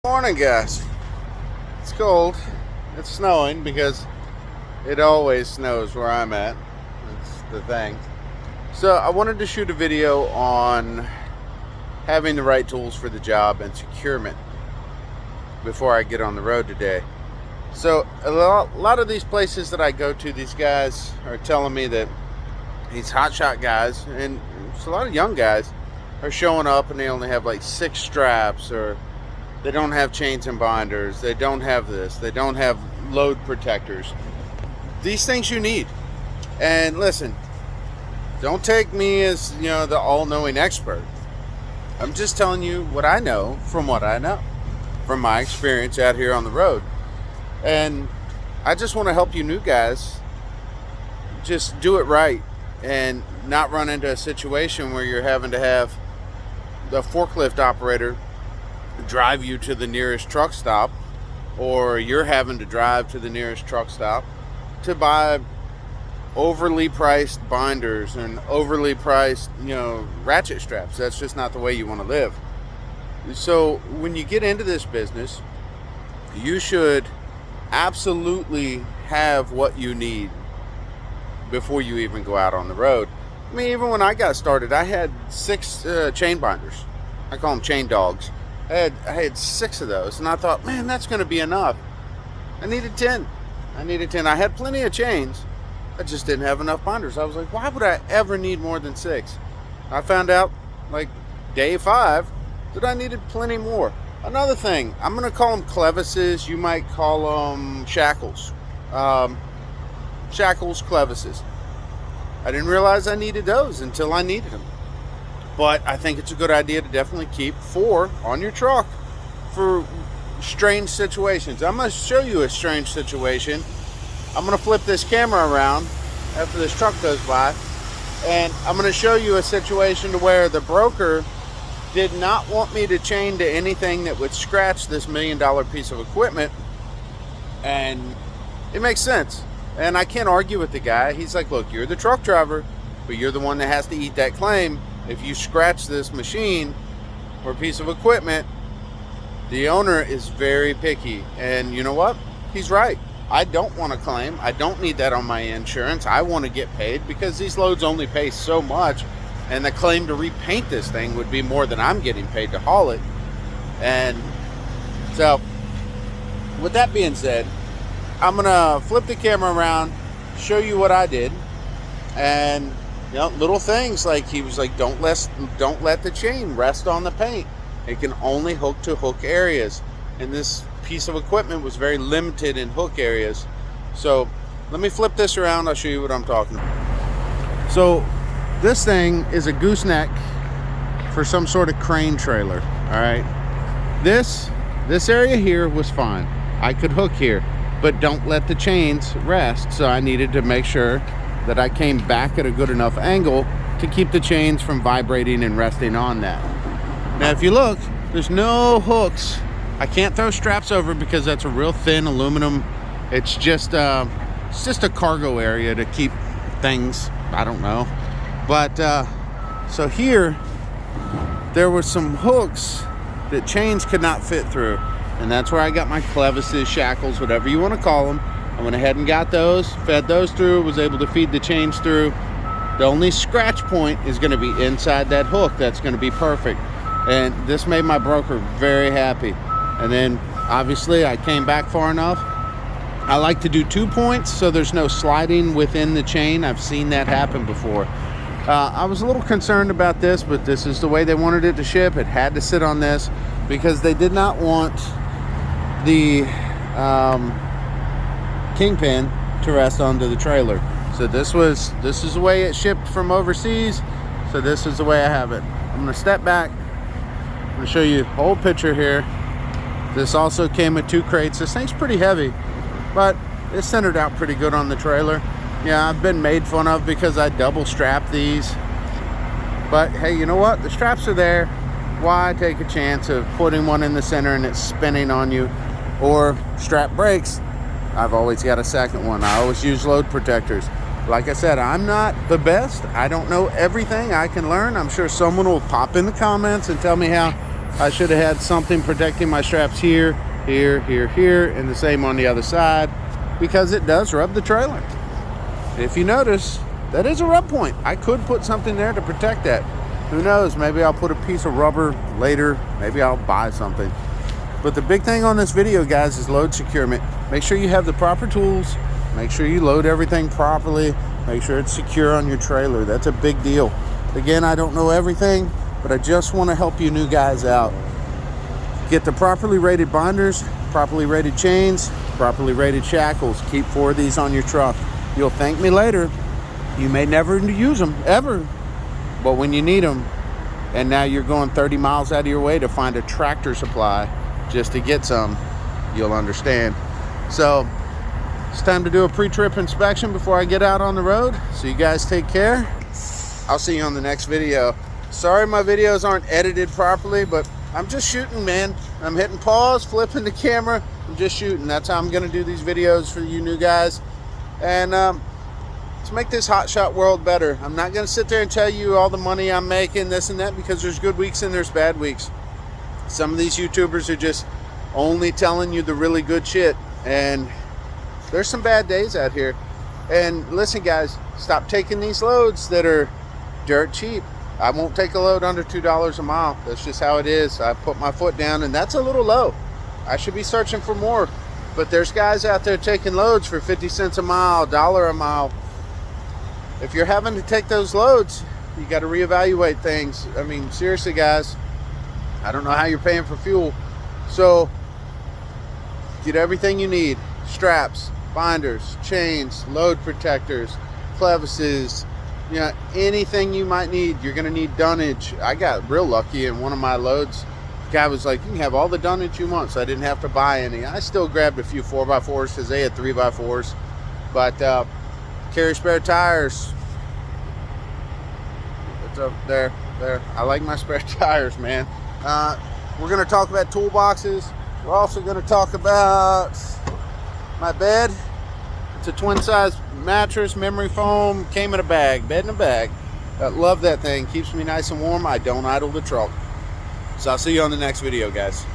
Morning, guys. It's cold. It's snowing because it always snows where I'm at. That's the thing. So I wanted to shoot a video on having the right tools for the job and securement before I get on the road today. So a lot of these places that I go to, these guys are telling me that these hotshot guys, and it's a lot of young guys, are showing up and they only have like 6 straps, or they don't have chains and binders, they don't have this, they don't have load protectors. These things you need. And listen, don't take me as, the all-knowing expert. I'm just telling you what I know from what I know, from my experience out here on the road. And I just want to help you new guys just do it right and not run into a situation where you're having to have the forklift operator drive you to the nearest truck stop, or you're having to drive to the nearest truck stop to buy overly priced binders and overly priced, ratchet straps. That's just not the way you want to live. So when you get into this business, you should absolutely have what you need before you even go out on the road. I mean, even when I got started, I had 6 chain binders. I call them chain dogs. I had 6 of those, and I thought, man, that's going to be enough. I needed 10. I had plenty of chains. I just didn't have enough binders. I was like, why would I ever need more than 6? I found out, like, day 5, that I needed plenty more. Another thing, I'm going to call them clevises. You might call them shackles. Shackles, clevises. I didn't realize I needed those until I needed them. But I think it's a good idea to definitely keep 4 on your truck for strange situations. I'm going to show you a strange situation. I'm going to flip this camera around after this truck goes by, and I'm going to show you a situation to where the broker did not want me to chain to anything that would scratch this $1 million piece of equipment. And it makes sense. And I can't argue with the guy. He's like, look, you're the truck driver, but you're the one that has to eat that claim. If you scratch this machine or piece of equipment, the owner is very picky. And you know what? He's right. I don't want to claim. I don't need that on my insurance. I want to get paid because these loads only pay so much. And the claim to repaint this thing would be more than I'm getting paid to haul it. And so, with that being said, I'm going to flip the camera around, show you what I did. And little things like, he was like, don't let the chain rest on the paint. It can only hook to hook areas. And this piece of equipment was very limited in hook areas. So let me flip this around. I'll show you what I'm talking about. So this thing is a gooseneck for some sort of crane trailer. All right. This area here was fine. I could hook here, but don't let the chains rest. So I needed to make sure that I came back at a good enough angle to keep the chains from vibrating and resting on that. Now, if you look, there's no hooks. I can't throw straps over because that's a real thin aluminum. It's just a cargo area to keep things, I don't know. But so here, there were some hooks that chains could not fit through. And that's where I got my clevises, shackles, whatever you want to call them. I went ahead and got those, fed those through, was able to feed the chains through. The only scratch point is going to be inside that hook. That's going to be perfect. And this made my broker very happy. And then, obviously, I came back far enough. I like to do 2 points so there's no sliding within the chain. I've seen that happen before. I was a little concerned about this, but this is the way they wanted it to ship. It had to sit on this because they did not want the kingpin to rest onto the trailer. So this is the way it shipped from overseas. So this is the way I have it. I'm going to step back. I'm going to show you the whole picture here. This also came with 2 crates. This thing's pretty heavy, but it's centered out pretty good on the trailer. Yeah, I've been made fun of because I double strap these. But hey, you know what? The straps are there. Why take a chance of putting one in the center and it's spinning on you? Or strap breaks. I've always got a second one. I always use load protectors. Like I said, I'm not the best. I don't know everything. I can learn. I'm sure someone will pop in the comments and tell me how I should have had something protecting my straps here, here, here, here, and the same on the other side, because it does rub the trailer. If you notice, that is a rub point. I could put something there to protect that. Who knows, maybe I'll put a piece of rubber later. Maybe I'll buy something. But the big thing on this video, guys, is load securement. Make sure you have the proper tools. Make sure you load everything properly. Make sure it's secure on your trailer. That's a big deal. Again, I don't know everything, but I just want to help you new guys out. Get the properly rated binders, properly rated chains, properly rated shackles. Keep 4 of these on your truck. You'll thank me later. You may never use them, ever. But when you need them, and now you're going 30 miles out of your way to find a Tractor Supply just to get some, you'll understand. So it's time to do a pre-trip inspection before I get out on the road. So you guys take care. I'll see you on the next video. Sorry my videos aren't edited properly, but I'm just shooting, man. I'm hitting pause, flipping the camera. I'm just shooting. That's how I'm gonna do these videos for you new guys. And let's make this hotshot world better. I'm not gonna sit there and tell you all the money I'm making, this and that, because there's good weeks and there's bad weeks. Some of these YouTubers are just only telling you the really good shit, and there's some bad days out here. And listen, guys, stop taking these loads that are dirt cheap. I won't take a load under $2 a mile. That's just how it is. I put my foot down, and that's a little low. I should be searching for more. But there's guys out there taking loads for 50 cents a mile, $1 a mile. If you're having to take those loads, you got to reevaluate things. I mean, seriously, guys, I don't know how you're paying for fuel. So get everything you need. Straps, binders, chains, load protectors, clevises, you know, anything you might need. You're gonna need dunnage. I got real lucky in one of my loads. The guy was like, you can have all the dunnage you want, so I didn't have to buy any. I still grabbed a few 4x4s because they had 3x4s. But carry spare tires. It's up there. I like my spare tires, man. We're gonna talk about toolboxes. We're also gonna talk about my bed. It's a twin size mattress, memory foam, came in a bag, bed in a bag. Love that thing. Keeps me nice and warm. I don't idle the truck. So I'll see you on the next video, guys.